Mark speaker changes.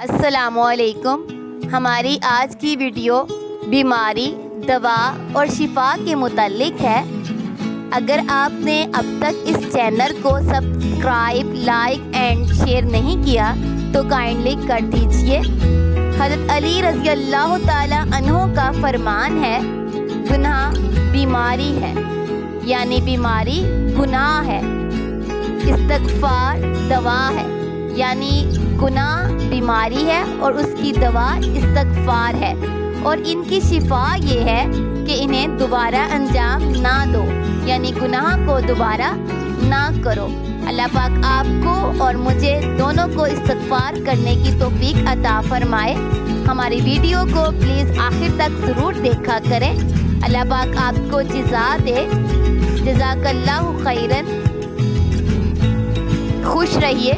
Speaker 1: السلام علیکم۔ ہماری آج کی ویڈیو بیماری، دوا اور شفا کے متعلق ہے۔ اگر آپ نے اب تک اس چینل کو سبسکرائب، لائک اینڈ شیئر نہیں کیا تو کائنڈلی کر دیجئے۔ حضرت علی رضی اللہ تعالی عنہ کا فرمان ہے، گناہ بیماری ہے، یعنی بیماری گناہ ہے، استغفار دوا ہے، یعنی گناہ بیماری ہے اور اس کی دوا استغفار ہے، اور ان کی شفا یہ ہے کہ انہیں دوبارہ انجام نہ دو، یعنی گناہ کو دوبارہ نہ کرو۔ اللہ پاک آپ کو اور مجھے دونوں کو استغفار کرنے کی توفیق عطا فرمائے۔ ہماری ویڈیو کو پلیز آخر تک ضرور دیکھا کریں۔ اللہ پاک آپ کو جزا دے۔ جزاک اللہ خیرن۔ خوش رہیے۔